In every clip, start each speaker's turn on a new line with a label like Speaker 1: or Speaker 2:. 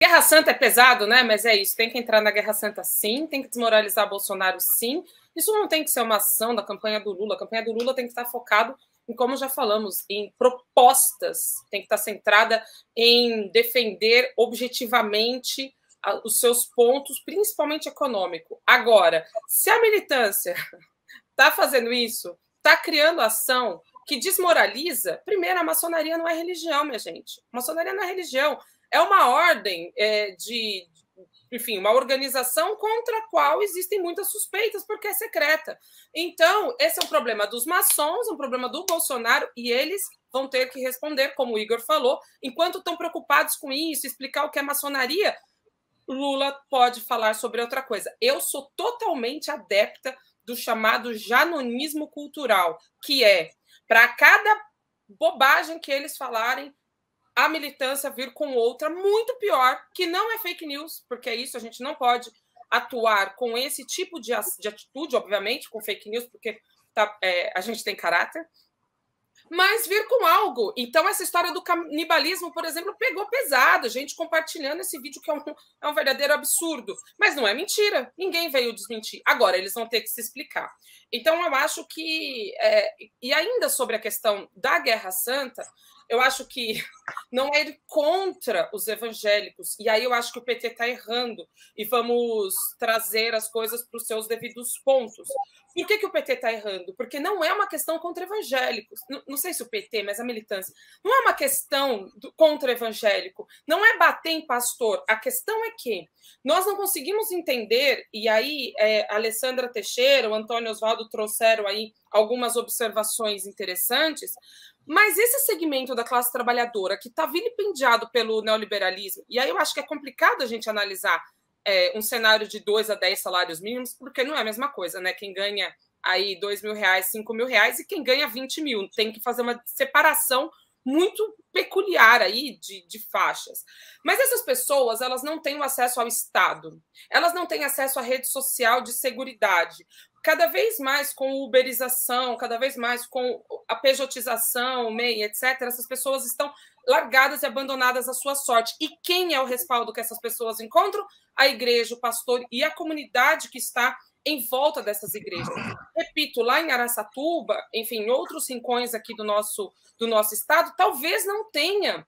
Speaker 1: Guerra Santa é pesado, né? Mas é isso, tem que entrar na Guerra Santa sim, tem que desmoralizar Bolsonaro sim. Isso não tem que ser uma ação da campanha do Lula. A campanha do Lula tem que estar focado em, como já falamos, em propostas, tem que estar centrada em defender objetivamente os seus pontos, principalmente econômico. Agora, se a militância está fazendo isso, está criando ação que desmoraliza, primeiro, a maçonaria não é religião, minha gente. A maçonaria não é religião, é uma ordem enfim, uma organização contra a qual existem muitas suspeitas, porque é secreta. Então, esse é um problema dos maçons, um problema do Bolsonaro, e eles vão ter que responder, como o Igor falou, enquanto estão preocupados com isso, explicar o que é maçonaria, Lula pode falar sobre outra coisa. Eu sou totalmente adepta do chamado janonismo cultural, que é, para cada bobagem que eles falarem, a militância vir com outra muito pior, que não é fake news, porque é isso, a gente não pode atuar com esse tipo de atitude, obviamente, com fake news, porque a gente tem caráter, mas vir com algo. Então, essa história do canibalismo, por exemplo, pegou pesado, gente compartilhando esse vídeo que é um verdadeiro absurdo. Mas não é mentira, ninguém veio desmentir. Agora, eles vão ter que se explicar. Então, eu acho que... e ainda sobre a questão da Guerra Santa, eu acho que não é ir contra os evangélicos. E aí eu acho que o PT está errando. E vamos trazer as coisas para os seus devidos pontos. Por que o PT está errando? Porque não é uma questão contra evangélicos. Não sei se o PT, mas a militância. Não é uma questão contra evangélico. Não é bater em pastor. A questão é que nós não conseguimos entender, e aí a Alessandra Teixeira, o Antônio Osvaldo trouxeram aí algumas observações interessantes, mas esse segmento da classe trabalhadora que está vilipendiado pelo neoliberalismo, e aí eu acho que é complicado a gente analisar um cenário de 2 a 10 salários mínimos, porque não é a mesma coisa, né? Quem ganha aí R$2.000, R$5.000 e quem ganha 20 mil. Tem que fazer uma separação muito peculiar aí de faixas. Mas essas pessoas, elas não têm acesso ao Estado, elas não têm acesso à rede social de seguridade. Cada vez mais com uberização, cada vez mais com a pejotização, MEI, etc., essas pessoas estão largadas e abandonadas à sua sorte. E quem é o respaldo que essas pessoas encontram? A igreja, o pastor e a comunidade que está em volta dessas igrejas. Repito, lá em Araçatuba, enfim, em outros rincões aqui do nosso estado, talvez não tenha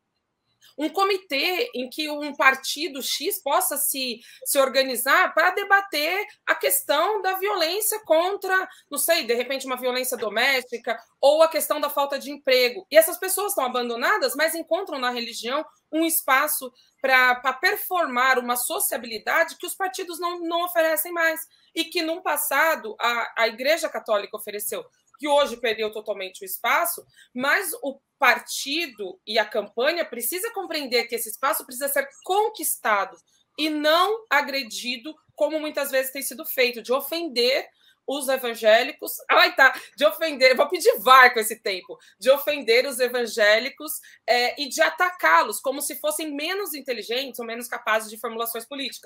Speaker 1: um comitê em que um partido X possa se organizar para debater a questão da violência contra, não sei, de repente uma violência doméstica ou a questão da falta de emprego. E essas pessoas estão abandonadas, mas encontram na religião um espaço para performar uma sociabilidade que os partidos não oferecem mais e que, no passado, a Igreja Católica ofereceu, que hoje perdeu totalmente o espaço, mas o partido e a campanha precisa compreender que esse espaço precisa ser conquistado e não agredido, como muitas vezes tem sido feito, de ofender os evangélicos. De ofender, vou pedir VAR com esse tempo, de ofender os evangélicos e de atacá-los como se fossem menos inteligentes ou menos capazes de formulações políticas.